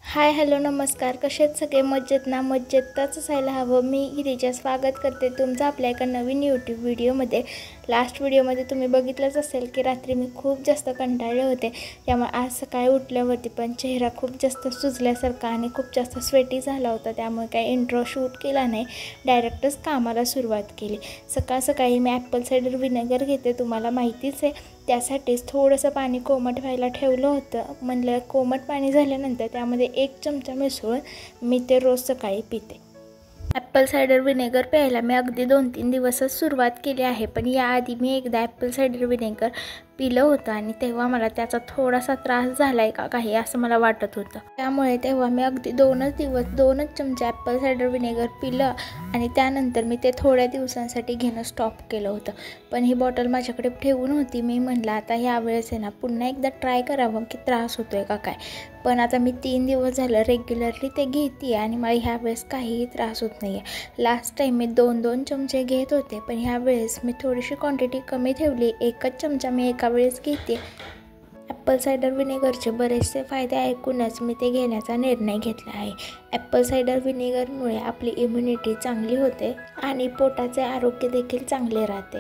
Hi hello नमस्कार. कसे आहेत सगळे? मज्जेत ना? मज्जेतच असायला हवं. मी गिरीजा स्वागत करते तुमचं आपल्या एका नवीन यूट्यूब व्हिडिओमध्ये. लास्ट व्हिडिओमध्ये तुम्ही बघितलंच असेल की रात्री मी खूप जास्त कंटाळले होते, त्यामुळे आज सकाळी उठल्यावरती पण चेहरा खूप जास्त सुजल्यासारखा आणि खूप जास्त स्वेटी झाला होता. त्यामुळे काही इंट्रो शूट केला नाही, डायरेक्टच कामाला सुरुवात केली. सकाळ सकाळी मी ॲपल सायडर व्हिनेगर घेते, तुम्हाला माहितीच आहे. त्यासाठीच थोडंसं पाणी कोमट व्हायला ठेवलं होतं. म्हणलं कोमट पाणी झाल्यानंतर त्यामध्ये 1 चमचा मिसळून मी ते रोज सकाळी पिते. ॲपल सायडर व्हिनेगर प्यायला मी अगदी 2-3 दिवसच सुरुवात केली आहे, पण याआधी मी एकदा ॲपल सायडर व्हिनेगर पिलं होतं आणि तेव्हा मला त्याचा थोडासा त्रास झाला आहे का काही असं मला वाटत होतं. त्यामुळे तेव्हा मी अगदी 2 चमचे ॲपल सायडर व्हिनेगर पिलं आणि त्यानंतर मी ते थोड्या दिवसांसाठी घेणं स्टॉप केलं होतं. पण ही बॉटल माझ्याकडे ठेवून होती. मी म्हटलं आता ह्यावेळेस आहे ना पुन्हा एकदा ट्राय करावं की त्रास होतो आहे का काय. पण आता मी 3 दिवस झालं रेग्युलरली ते घेते आणि मला ह्यावेळेस काहीही त्रास होत नाही आहे. लास्ट टाईम मी 2 चमचे घेत होते, पण ह्यावेळेस मी थोडीशी क्वांटिटी कमी ठेवली. 1च चमचा मी एका वेळेस घेते. ॲपल सायडर व्हिनेगरचे बरेचसे फायदे ऐकूनच मी ते घेण्याचा निर्णय घेतला आहे. ॲपल सायडर व्हिनेगरमुळे आपली इम्युनिटी चांगली होते आणि पोटाचे आरोग्य देखील चांगले राहते.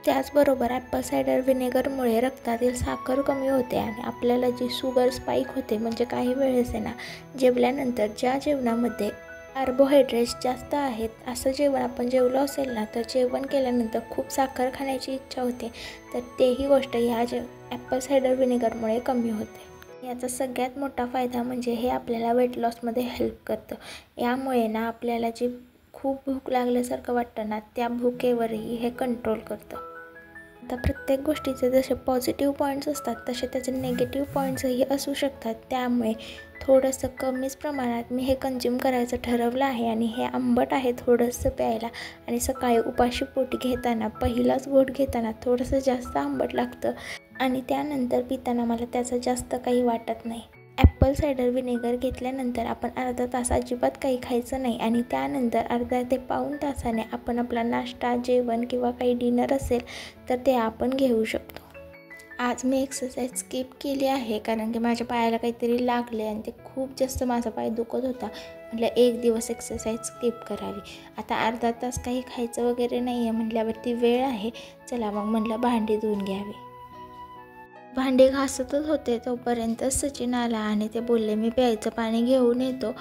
त्याचबरोबर ॲपल सायडर व्हिनेगरमुळे रक्तातील साखर कमी होते आणि आपल्याला जी शुगर स्पाईक होते, म्हणजे काही वेळेस आहे ना जेवल्यानंतर ज्या जेवणामध्ये कार्बोहायड्रेट्स जास्त आहेत असं जेवण आपण जेवलो असेल ना, तर जेवण केल्यानंतर खूप साखर खाण्याची इच्छा होते, तर तेही गोष्ट ह्या ॲपल सायडर व्हिनेगरमुळे कमी होते. याचा सगळ्यात मोठा फायदा म्हणजे हे आपल्याला वेट लॉसमध्ये हेल्प करतं. यामुळे ना आपल्याला जी खूप भूक लागल्यासारखं वाटतं ना, त्या भुकेवरही हे कंट्रोल करतं. आता प्रत्येक गोष्टीचे जसे पॉझिटिव्ह पॉईंट्स असतात तसे त्याचे निगेटिव्ह पॉईंट्सही असू शकतात. त्यामुळे थोडंसं कमीच प्रमाणात मी हे कंझ्युम करायचं ठरवलं आहे आणि हे आंबट आहे थोडंसं प्यायला. आणि सकाळी उपाशी पोटी घेताना पहिलाच घोट घेताना थोडंसं जास्त आंबट लागतं आणि त्यानंतर पिताना मला त्याचं जास्त काही वाटत नाही. ॲपल सायडर व्हिनेगर घेतल्यानंतर आपण अर्धा तास अजिबात काही खायचं नाही आणि त्यानंतर अर्धा ते पाऊण तासाने आपण आपला नाश्ता, जेवण किंवा काही डिनर असेल तर ते आपण घेऊ शकतो. आज मी एक्सरसाइज स्किप केली आहे कारण की माझ्या पायाला काहीतरी लागले आणि ते खूप जास्त माझा पाय दुखत होता. म्हटलं 1 दिवस एक्सरसाइज स्किप करावी. आता अर्धा तास काही खायचं वगैरे नाही आहे म्हटल्यावरती वेळ आहे. चला मग म्हटलं भांडी धुवून घ्यावी. भांडी घासतच होते तोपर्यंत सचिन आला आणि ते बोलले मी प्यायचं पाणी घेऊन येतो.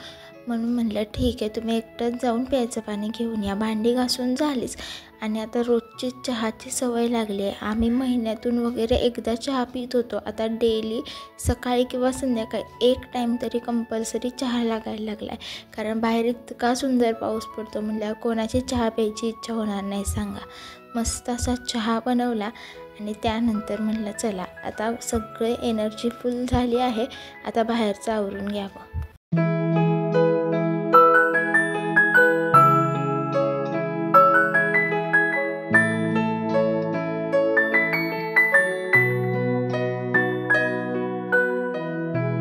म्हणून म्हटलं ठीक आहे, तुम्ही एकटंच जाऊन प्यायचं पाणी घेऊन या. भांडी घासून झालीच आणि आता रोजची चहाची सवय लागली आहे. आम्ही महिन्यातून वगैरे एकदा चहा पित होतो, आता डेली सकाळी किंवा संध्याकाळी 1 टाईम तरी कंपल्सरी चहा लागायला लागला आहे. कारण बाहेर इतका सुंदर पाऊस पडतो म्हटल्यावर कोणाची चहा प्यायची इच्छा होणार नाही सांगा. मस्त असा चहा बनवला आणि त्यानंतर म्हटलं चला आता सगळे एनर्जी फुल झाली आहे, आता बाहेरचं आवरून घ्यावं.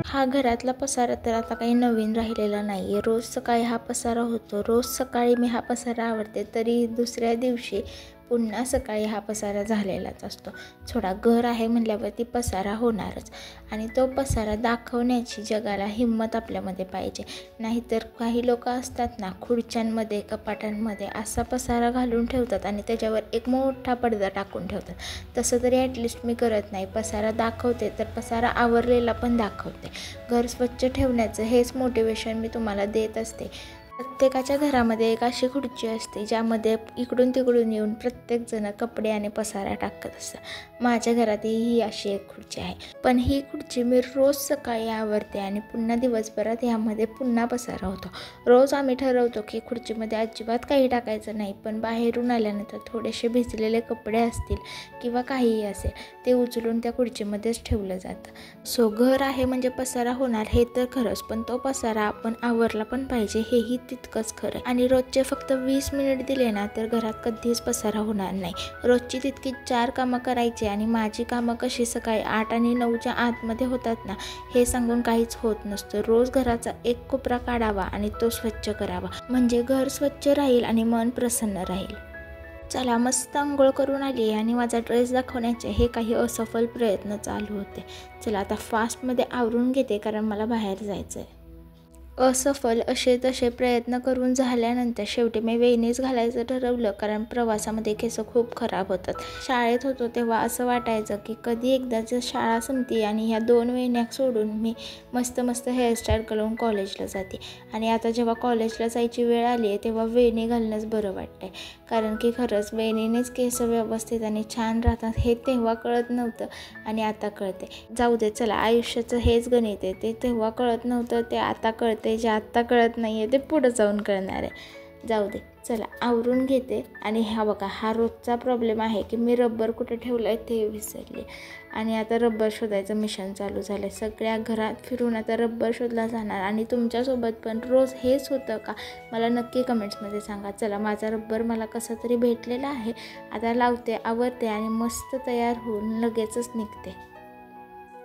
हा घरातला पसारा तर आता काही नवीन राहिलेला नाही आहे. रोज सकाळी हा पसारा होतो. रोज सकाळी मी हा पसारा आवरते, तरी दुसऱ्या दिवशी पुन्हा सकाळी हा पसारा झालेलाच असतो. थोडा घर आहे म्हटल्यावरती पसारा होणारच आणि तो पसारा दाखवण्याची जगाला हिंमत आपल्यामध्ये पाहिजे. नाहीतर काही लोक असतात ना, खुर्च्यांमध्ये कपाटांमध्ये असा पसारा घालून ठेवतात आणि त्याच्यावर एक मोठा पडदा टाकून ठेवतात. तसं तरी ॲटलिस्ट मी करत नाही. पसारा दाखवते तर पसारा आवरलेला पण दाखवते. घर स्वच्छ ठेवण्याचं हेच मोटिवेशन मी तुम्हाला देत असते. प्रत्येकाच्या घरामध्ये एक अशी खुर्ची असते ज्यामध्ये इकडून तिकडून येऊन प्रत्येकजण कपडे आणि पसारा टाकत असतात. माझ्या घरातही ही अशी एक खुर्ची आहे, पण ही खुर्ची मी रोज सकाळी आवरते आणि पुन्हा दिवसभरात यामध्ये पुन्हा पसारा होतो. रोज आम्ही ठरवतो की खुर्चीमध्ये अजिबात काही टाकायचं नाही, पण बाहेरून आल्यानंतर थोडेसे भिजलेले कपडे असतील किंवा काहीही असेल ते उचलून त्या खुर्चीमध्येच ठेवलं जातं. सो घर आहे म्हणजे पसारा होणार हे तर खरंच, पण तो पसारा आपण आवरला पण पाहिजे हेही तितकंच खरं. आणि रोजचे फक्त 20 मिनिट दिले ना तर घरात कधीच पसारा होणार नाही. रोजची तितकी 4 कामं करायची आणि माझी कामं कशी सकाळी 8 आणि 9च्या आतमध्ये होतात ना हे सांगून काहीच होत नसतं. रोज घराचा एक कोपरा काढावा आणि तो स्वच्छ करावा, म्हणजे घर स्वच्छ राहील आणि मन प्रसन्न राहील. चला मस्त अंघोळ करून आली आणि माझा ड्रेस दाखवण्याचे हे काही असफल प्रयत्न चालू होते. चला आता फास्टमध्ये आवरून घेते कारण मला बाहेर जायचं आहे. असफल असे तसे प्रयत्न करून झाल्यानंतर शेवटी मी वेणीच घालायचं ठरवलं, कारण प्रवासामध्ये केस खूप खराब होतात. शाळेत होतो तेव्हा असं वाटायचं की कधी एकदाच शाळा संपते आणि ह्या 2 वेण्या सोडून मी मस्त मस्त हेअरस्टाईल करून कॉलेजला जाते. आणि आता जेव्हा कॉलेजला जायची वेळ आली आहे तेव्हा वेणी घालणंच बरं वाटतंय, कारण की खरंच वेणीनेच केस व्यवस्थित आणि छान राहतात हे तेव्हा कळत नव्हतं आणि आता कळते. जाऊ दे, चला, आयुष्याचं हेच गणित आहे. ते तेव्हा कळत नव्हतं, ते आता कळते. जे आत्ता कळत नाही आहे ते पुढं जाऊन कळणार आहे. जाऊ दे, चला आवरून घेते. आणि हा बघा, हा रोजचा प्रॉब्लेम आहे की मी रबर कुठे ठेवलं आहे ते विसरले आणि आता रबर शोधायचं मिशन चालू झालं आहे. सगळ्या घरात फिरून आता रबर शोधला जाणार. आणि तुमच्यासोबत पण रोज हेच होतं का मला नक्की कमेंट्समध्ये सांगा. चला, माझा रबर मला कसा तरी भेटलेला आहे. आता लावते, आवरते आणि मस्त तयार होऊन लगेचच निघते.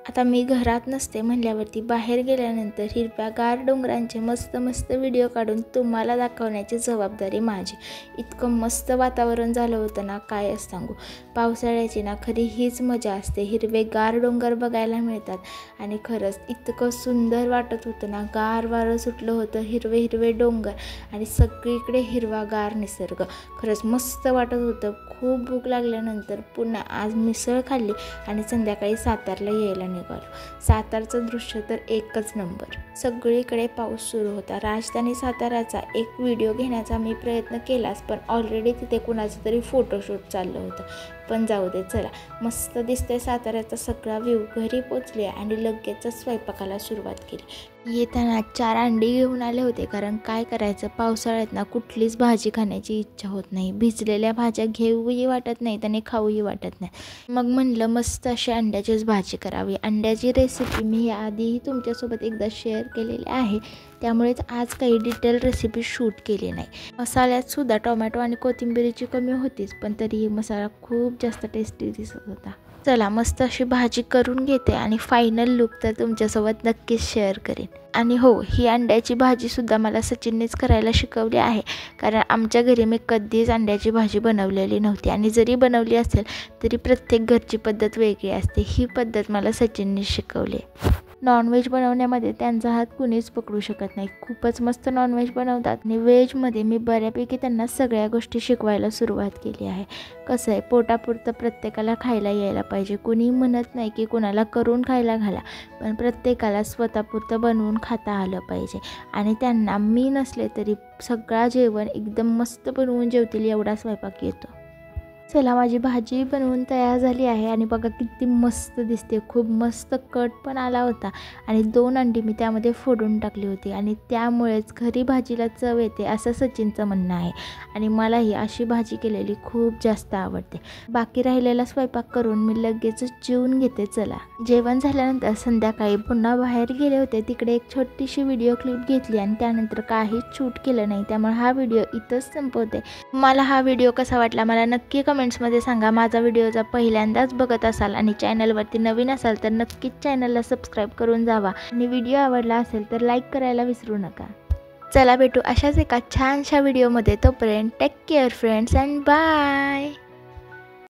आता मी घरात नसते म्हणल्यावरती बाहेर गेल्यानंतर हिरव्यागार डोंगरांचे मस्त मस्त व्हिडिओ काढून तुम्हाला दाखवण्याची जबाबदारी माझी. इतकं मस्त वातावरण झालं होतं ना, काय सांगू. पावसाळ्याची ना खरी हीच मजा असते. हिरवेगार डोंगर बघायला मिळतात आणि खरंच इतकं सुंदर वाटत होतं ना. गार वारं सुटलं होतं, हिरवे हिरवे डोंगर आणि सगळीकडे हिरवागार निसर्ग. खरंच मस्त वाटत होतं. खूप भूक लागल्यानंतर पुन्हा आज मिसळ खाल्ली आणि संध्याकाळी सातारला यायला निघालो. सातारचं दृश्य तर एकच नंबर. सगळीकडे पाऊस सुरू होता. राजधानी साताराचा एक व्हिडिओ घेण्याचा मी प्रयत्न केलाच, पण ऑलरेडी तिथे कुणाचं तरी फोटोशूट चाललं होतं. पण जाऊ दे, चला, मस्त दिसतंय साताऱ्याचा सगळा व्ह्यू. घरी पोचले आणि लगेचच स्वयंपाकाला सुरुवात केली. येताना 4 अंडी घेऊन आले होते, कारण काय करायचं, पावसाळ्यात ना कुठलीच भाजी खाण्याची इच्छा होत नाही. भिजलेल्या भाज्या घेऊही वाटत नाहीत आणि खाऊही वाटत नाही. मग म्हणलं मस्त अशी अंड्याचीच भाजी करावी. अंड्याची रेसिपी मी याआधीही तुमच्यासोबत एकदा शेअर केलेली आहे, त्यामुळेच आज काही डिटेल रेसिपी शूट केली नाही. मसाल्यात सुद्धा टोमॅटो आणि कोथिंबीरीची कमी होतीच, पण तरीही मसाला खूप जास्त टेस्टी दिसत होता. चला, मस्त अशी भाजी करून घेते आणि फायनल लुक तर तुमच्यासोबत नक्कीच शेअर करेन. आणि हो, ही अंड्याची भाजीसुद्धा मला सचिननेच करायला शिकवली आहे, कारण आमच्या घरी मी कधीच अंड्याची भाजी बनवलेली नव्हती. आणि जरी बनवली असेल तरी प्रत्येक घरची पद्धत वेगळी असते. ही पद्धत मला सचिनने शिकवली. नॉनव्हेज बनवण्यामध्ये त्यांचा हात कुणीच पकडू शकत नाही. खूपच मस्त नॉनव्हेज बनवतात आणि व्हेजमध्ये मी बऱ्यापैकी त्यांना सगळ्या गोष्टी शिकवायला सुरुवात केली आहे. कसं आहे, पोटापुरतं प्रत्येकाला खायला यायला पाहिजे. कुणी म्हणत नाही की कुणाला करून खायला घाला, पण प्रत्येकाला स्वतःपुरतं बनवून खाता आलं पाहिजे. आणि त्यांना मी नसले तरी सगळा जेवण एकदम मस्त बनवून जेवतील एवढा स्वयंपाक येतो. चला, माझी भाजी बनवून तयार झाली आहे आणि बघा किती मस्त दिसते. खूप मस्त कट पण आला होता आणि 2 अंडी मी त्यामध्ये फोडून टाकली होती आणि त्यामुळेच घरी भाजीला चव येते असं सचिनचं म्हणणं आहे. आणि मलाही अशी भाजी केलेली खूप जास्त आवडते. बाकी राहिलेला स्वयंपाक करून मी लगेचच जेवून घेते. चला, जेवण झाल्यानंतर संध्याकाळी पुन्हा बाहेर गेले होते. तिकडे एक छोटीशी व्हिडिओ क्लिप घेतली आणि त्यानंतर काहीच शूट केलं नाही, त्यामुळे हा व्हिडिओ इथंच संपवते. मला हा व्हिडिओ कसा वाटला मला नक्की कमेंट्समध्ये सांगा. माझा व्हिडिओ जर पहिल्यांदाच बघत असाल आणि चॅनलवरती नवीन असाल तर नक्कीच चॅनलला सबस्क्राईब करून जावा आणि व्हिडिओ आवडला असेल तर लाईक करायला विसरू नका. चला, भेटू अशाच एका छानशा व्हिडिओमध्ये. तोपर्यंत take care friends and bye.